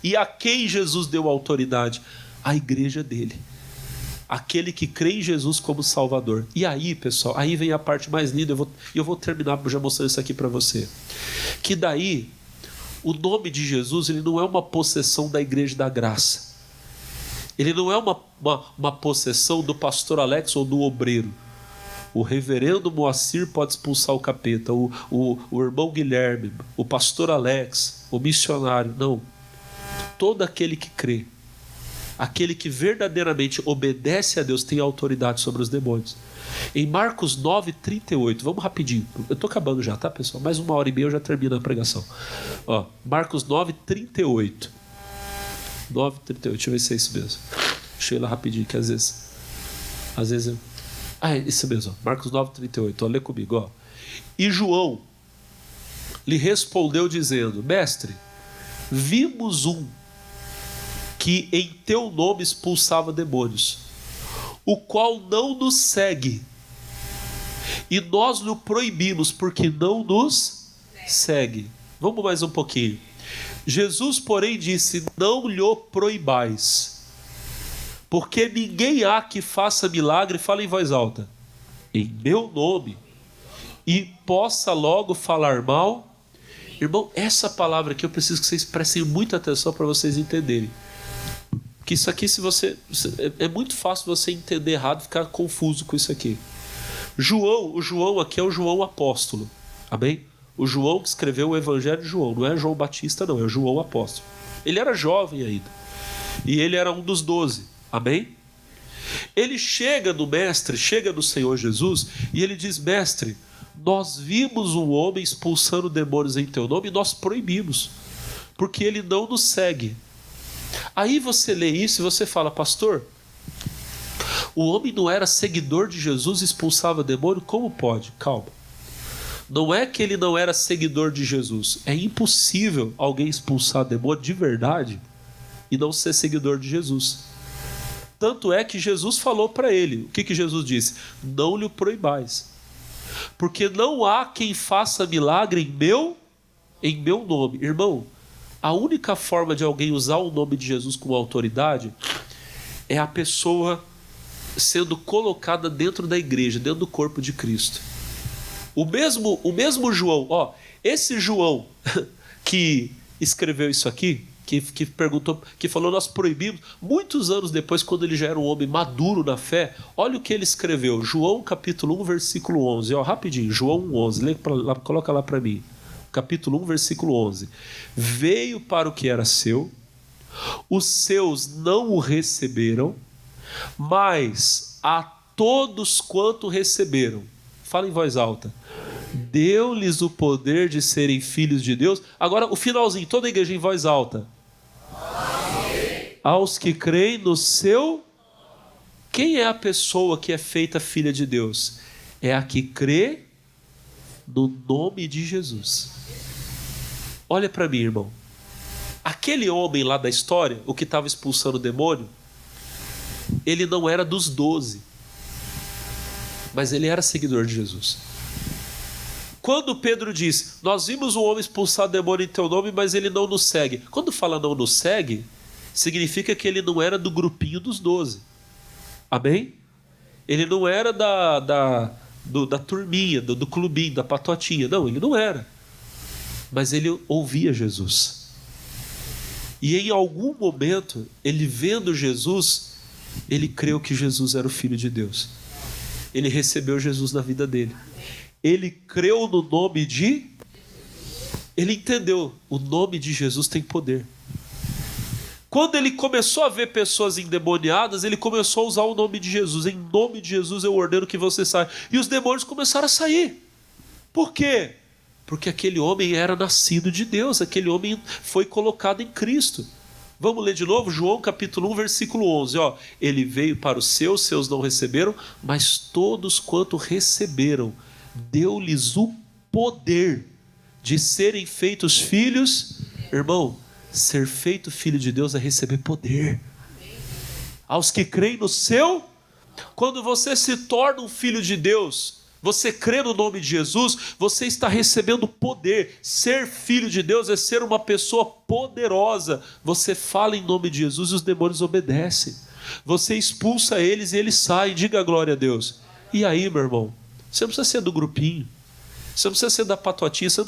e a quem Jesus deu autoridade? A igreja dele. Aquele que crê em Jesus como Salvador. E aí, pessoal, aí vem a parte mais linda. Eu vou terminar já mostrando isso aqui para você. Que daí, o nome de Jesus, ele não é uma possessão da Igreja da Graça. Ele não é uma possessão do pastor Alex ou do obreiro. O reverendo Moacir pode expulsar o capeta, o irmão Guilherme, o pastor Alex, o missionário. Não. Todo aquele que crê, aquele que verdadeiramente obedece a Deus, tem autoridade sobre os demônios. Em Marcos 9:38, vamos rapidinho, eu estou acabando já, tá, pessoal? Mais 1h30 eu já termino a pregação. Ó, Marcos 9:38. 9:38, deixa eu ver se é isso mesmo. Deixa eu ir lá rapidinho, que às vezes eu... é isso mesmo, Marcos 9:38, lê comigo, ó. E João lhe respondeu dizendo: Mestre, vimos um que em teu nome expulsava demônios, o qual não nos segue, e nós lhe proibimos, porque não nos segue. Vamos mais um pouquinho. Jesus, porém, disse: não lhe proibais, porque ninguém há que faça milagre, fala em voz alta, em meu nome, e possa logo falar mal. Irmão, essa palavra aqui eu preciso que vocês prestem muita atenção para vocês entenderem. Que isso aqui, é muito fácil você entender errado, ficar confuso com isso aqui. O João aqui é o João apóstolo, amém? O João que escreveu o Evangelho de João, não é João Batista não, é o João apóstolo. Ele era jovem ainda, e ele era um dos 12, amém? Ele chega no mestre, chega no Senhor Jesus, e ele diz: mestre, nós vimos um homem expulsando demônios em teu nome, e nós proibimos, porque ele não nos segue. Aí você lê isso e você fala: pastor, o homem não era seguidor de Jesus e expulsava demônio? Como pode? Calma. Não é que ele não era seguidor de Jesus. É impossível alguém expulsar demônio de verdade e não ser seguidor de Jesus. Tanto é que Jesus falou para ele. O que Jesus disse? Não lhe proibais, porque não há quem faça milagre em meu nome. Irmão, a única forma de alguém usar o nome de Jesus com autoridade é a pessoa sendo colocada dentro da igreja, dentro do corpo de Cristo. O mesmo João, ó, esse João que escreveu isso aqui, que perguntou, que falou nós proibimos, muitos anos depois, quando ele já era um homem maduro na fé, olha o que ele escreveu, João capítulo 1, versículo 11, ó, rapidinho, João 1:11, coloca lá para mim. Capítulo 1, versículo 11. Veio para o que era seu, os seus não o receberam, mas a todos quanto receberam, fala em voz alta, deu-lhes o poder de serem filhos de Deus. Agora o finalzinho, toda a igreja em voz alta. Amém. Aos que creem no seu... Quem é a pessoa que é feita filha de Deus? É a que crê no nome de Jesus. Olha para mim, irmão. Aquele homem lá da história, o que estava expulsando o demônio, ele não era dos 12, mas ele era seguidor de Jesus. Quando Pedro diz: nós vimos um homem expulsar demônio em teu nome, mas ele não nos segue. Quando fala não nos segue, significa que ele não era do grupinho dos 12. Amém? Ele não era da turminha, do clubinho, da patotinha. Não, ele não era. Mas ele ouvia Jesus. E em algum momento, ele vendo Jesus, ele creu que Jesus era o Filho de Deus. Ele recebeu Jesus na vida dele. Ele creu no nome de... Ele entendeu, o nome de Jesus tem poder. Quando ele começou a ver pessoas endemoniadas, ele começou a usar o nome de Jesus. Em nome de Jesus eu ordeno que você saia. E os demônios começaram a sair. Por quê? Porque aquele homem era nascido de Deus. Aquele homem foi colocado em Cristo. Vamos ler de novo? João capítulo 1, versículo 11. Ó, ele veio para os seus não receberam, mas todos quanto receberam, deu-lhes o poder de serem feitos filhos. Irmão, ser feito filho de Deus é receber poder. Aos que creem no seu... Quando você se torna um filho de Deus, você crê no nome de Jesus, você está recebendo poder. Ser filho de Deus é ser uma pessoa poderosa. Você fala em nome de Jesus e os demônios obedecem. Você expulsa eles e eles saem. Diga glória a Deus. E aí, meu irmão, você não precisa ser do grupinho, você não precisa ser da patotinha, você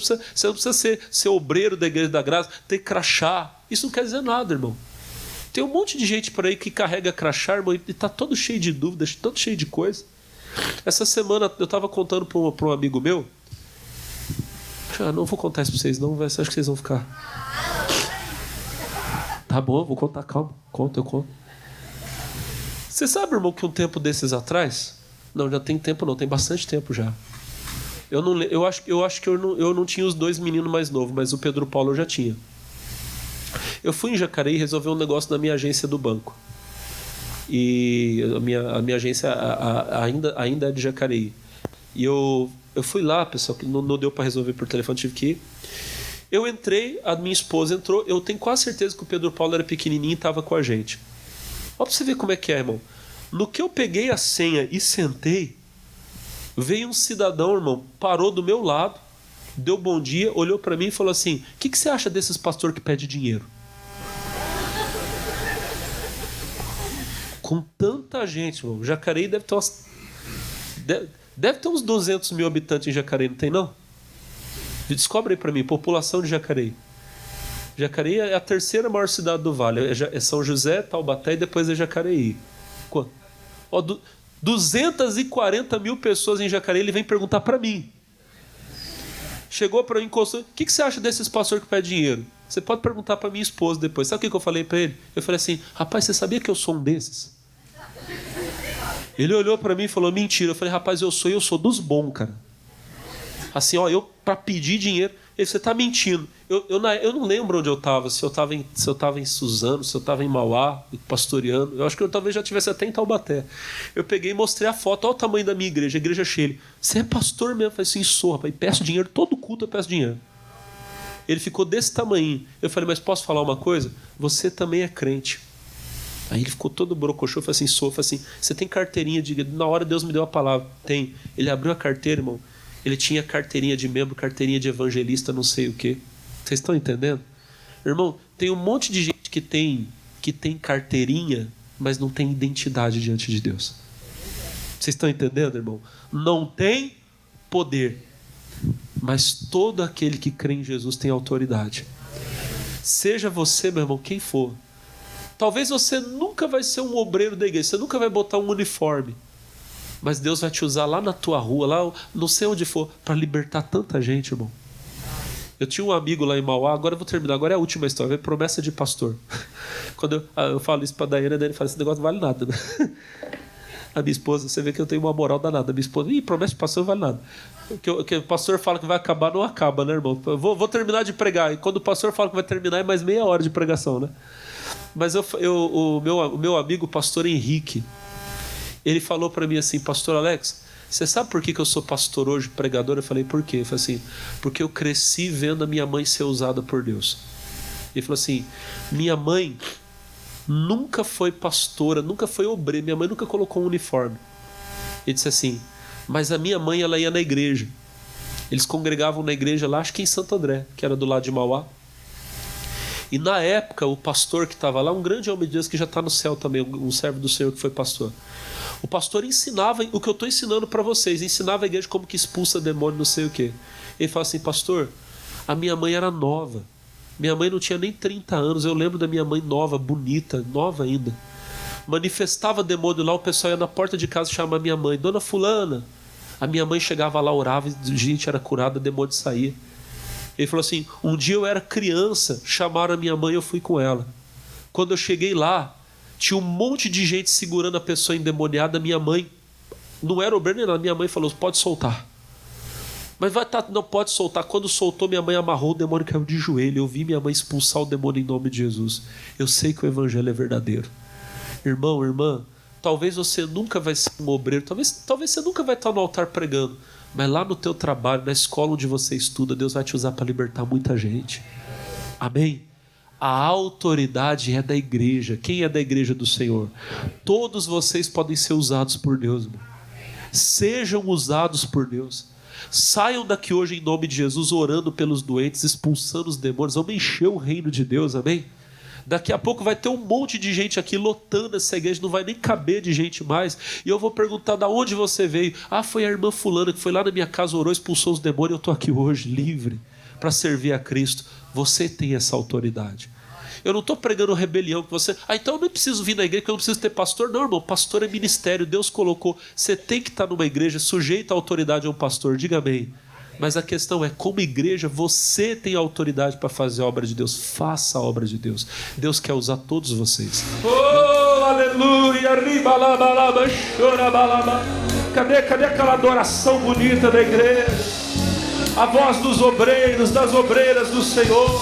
não precisa ser obreiro da igreja da graça, ter crachá. Isso não quer dizer nada, irmão. Tem um monte de gente por aí que carrega crachá, irmão, e está todo cheio de dúvidas, todo cheio de coisa. Essa semana eu estava contando para um amigo meu. Não vou contar isso para vocês, não. Acho que vocês vão ficar. Tá bom, vou contar, calma. Eu conto. Você sabe, irmão, que um tempo desses atrás... Não, já tem tempo não, tem bastante tempo já. Eu acho que eu não tinha os 2 meninos mais novos, mas o Pedro Paulo eu já tinha. Eu fui em Jacareí resolver um negócio na minha agência do banco. E a minha agência ainda é de Jacareí. E eu fui lá, pessoal, que não deu para resolver por telefone, tive que ir. Eu entrei, a minha esposa entrou, eu tenho quase certeza que o Pedro Paulo era pequenininho e estava com a gente. Olha para você ver como é que é, irmão. No que eu peguei a senha e sentei, veio um cidadão, irmão, parou do meu lado, deu bom dia, olhou para mim e falou assim: o que você acha desses pastores que pedem dinheiro? Com tanta gente, irmão. Jacareí deve ter uns 200 mil habitantes em Jacareí, não tem não? Descobre aí para mim, população de Jacareí. Jacareí é a 3ª maior cidade do Vale. É São José, Taubaté e depois é Jacareí. Quanto? 240 mil pessoas em Jacareí. Ele vem perguntar para mim. Chegou para mim, encostou: o que você acha desses pastores que pedem dinheiro? Você pode perguntar para minha esposa depois. Sabe o que eu falei para ele? Eu falei assim: rapaz, você sabia que eu sou um desses? Ele olhou para mim e falou: mentira. Eu falei: rapaz, eu sou dos bons, cara. Assim, ó, eu para pedir dinheiro. Ele: você tá mentindo. Eu não lembro onde eu estava. Se eu estava em Suzano, se eu estava em Mauá, pastoreando. Eu acho que eu talvez já estivesse até em Taubaté. Eu peguei e mostrei a foto. Olha o tamanho da minha igreja, a igreja cheia. Ele: você é pastor mesmo? Eu falei assim: sou, rapaz. E peço dinheiro, todo culto eu peço dinheiro. Ele ficou desse tamanho. Eu falei: mas posso falar uma coisa? Você também é crente. Aí ele ficou todo brocochô. Eu falei assim: sou. Eu falei assim: você tem carteirinha de... Na hora Deus me deu a palavra. Tem. Ele abriu a carteira, irmão. Ele tinha carteirinha de membro, carteirinha de evangelista, não sei o quê. Vocês estão entendendo? Irmão, tem um monte de gente que tem carteirinha, mas não tem identidade diante de Deus. Vocês estão entendendo, irmão? Não tem poder, mas todo aquele que crê em Jesus tem autoridade. Seja você, meu irmão, quem for. Talvez você nunca vai ser um obreiro da igreja, você nunca vai botar um uniforme, mas Deus vai te usar lá na tua rua, lá não sei onde for, para libertar tanta gente, irmão. Eu tinha um amigo lá em Mauá, agora eu vou terminar, agora é a última história, promessa de pastor. Quando eu falo isso para a Daiane, ele fala: esse negócio não vale nada, né? A minha esposa, você vê que eu tenho uma moral danada. A minha esposa: promessa de pastor não vale nada. O pastor fala que vai acabar, não acaba, né, irmão? Eu vou terminar de pregar, e quando o pastor fala que vai terminar, é mais meia hora de pregação, né? Mas o meu amigo, o pastor Henrique, ele falou para mim assim: pastor Alex, você sabe por que eu sou pastor hoje, pregador? Eu falei: por quê? Ele falou assim: porque eu cresci vendo a minha mãe ser usada por Deus. Ele falou assim: minha mãe nunca foi pastora, nunca foi obreira, minha mãe nunca colocou um uniforme. Ele disse assim: mas a minha mãe, ela ia na igreja. Eles congregavam na igreja lá, acho que em Santo André, que era do lado de Mauá. E na época, o pastor que estava lá, um grande homem de Deus que já está no céu também, um servo do Senhor que foi pastor. O pastor ensinava o que eu estou ensinando para vocês, ensinava a igreja como que expulsa demônio, não sei o quê. Ele fala assim: pastor, a minha mãe era nova. Minha mãe não tinha nem 30 anos, eu lembro da minha mãe nova, bonita, nova ainda. Manifestava demônio lá, o pessoal ia na porta de casa chamar minha mãe: dona fulana. A minha mãe chegava lá, orava, e gente era curada, demônio saía. Ele falou assim: um dia eu era criança, chamaram a minha mãe, eu fui com ela. Quando eu cheguei lá, tinha um monte de gente segurando a pessoa endemoniada. Minha mãe, não era obreira nem nada, minha mãe falou: pode soltar. Mas não pode soltar. Quando soltou, minha mãe amarrou, o demônio caiu de joelho. Eu vi minha mãe expulsar o demônio em nome de Jesus. Eu sei que o evangelho é verdadeiro. Irmão, irmã, talvez você nunca vai ser um obreiro, talvez você nunca vai estar no altar pregando, mas lá no teu trabalho, na escola onde você estuda, Deus vai te usar para libertar muita gente. Amém? A autoridade é da igreja. Quem é da igreja do Senhor? Todos vocês podem ser usados por Deus, irmão. Sejam usados por Deus. Saiam daqui hoje em nome de Jesus, orando pelos doentes, expulsando os demônios. Vamos encher o reino de Deus, amém? Daqui a pouco vai ter um monte de gente aqui lotando essa igreja, não vai nem caber de gente mais. E eu vou perguntar: de onde você veio? Foi a irmã fulana que foi lá na minha casa, orou, expulsou os demônios. Eu estou aqui hoje livre para servir a Cristo. Você tem essa autoridade. Eu não estou pregando rebelião que você... então eu não preciso vir na igreja, porque eu não preciso ter pastor. Não, irmão, pastor é ministério, Deus colocou. Você tem que estar numa igreja sujeita à autoridade a um pastor, diga amém. Mas a questão é, como igreja, você tem autoridade para fazer a obra de Deus. Faça a obra de Deus. Deus quer usar todos vocês. Oh, aleluia! Cadê aquela adoração bonita da igreja? A voz dos obreiros, das obreiras do Senhor,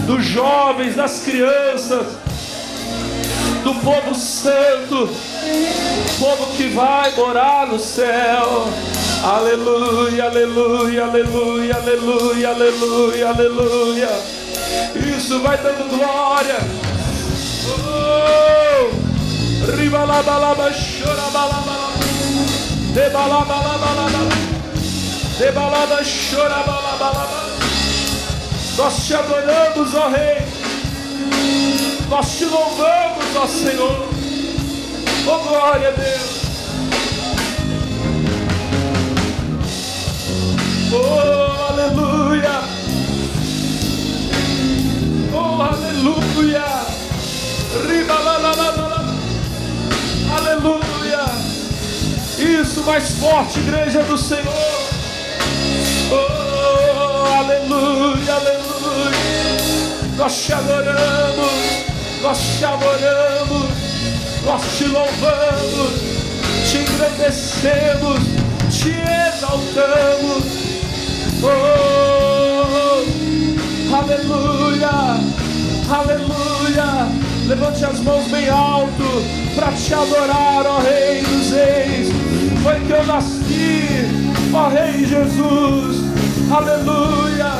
dos jovens, das crianças, do povo santo, povo que vai morar no céu. Aleluia, aleluia, aleluia, aleluia, aleluia, aleluia. Isso vai dando glória. Oh! Ribalabalaba, chorabalaba, debalabalaba, debalaba, chorabalaba. Nós te adoramos, ó Rei. Nós te louvamos, ó Senhor. Oh, glória a Deus. Oh, aleluia. Oh, aleluia. Aleluia. Isso, mais forte, igreja do Senhor. Oh, aleluia, aleluia. Nós te adoramos, nós te adoramos, nós te louvamos, te engrandecemos, te exaltamos. Oh, aleluia, aleluia. Levante as mãos bem alto para te adorar, ó Rei dos Reis. Foi que eu nasci, ó Rei Jesus. Aleluia.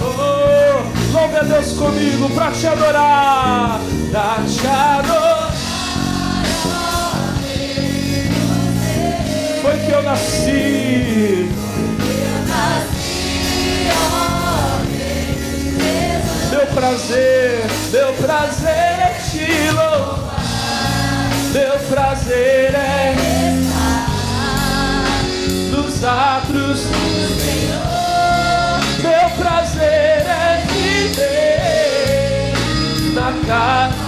Oh, louve a Deus comigo para te adorar, para te adorar. Foi que eu nasci, meu prazer é te louvar, meu prazer é estar nos atos do Senhor, meu prazer é viver na casa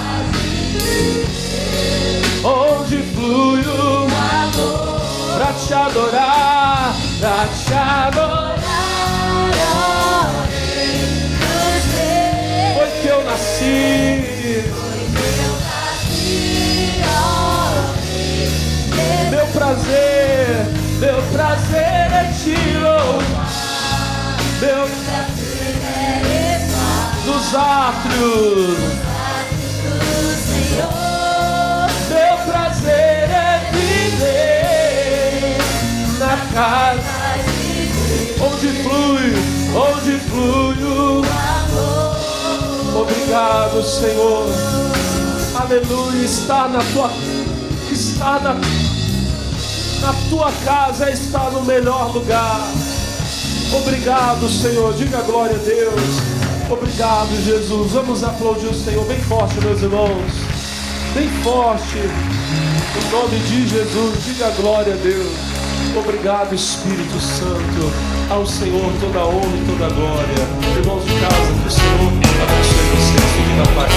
onde flui o amor, pra te adorar, pra te adorar. Foi que eu nasci, meu prazer é te louvar, meu prazer é estar nos átrios do Senhor, meu prazer é viver na casa onde flui o amor. Obrigado, Senhor. Aleluia. Estar na tua casa é estar no melhor lugar. Obrigado, Senhor. Diga glória a Deus. Obrigado, Jesus. Vamos aplaudir o Senhor bem forte, meus irmãos. Bem forte. Em nome de Jesus. Diga glória a Deus. Obrigado, Espírito Santo. Ao Senhor toda a honra e toda a glória. Irmãos de casa, que o Senhor abençoe vocês. Fiquem na paz.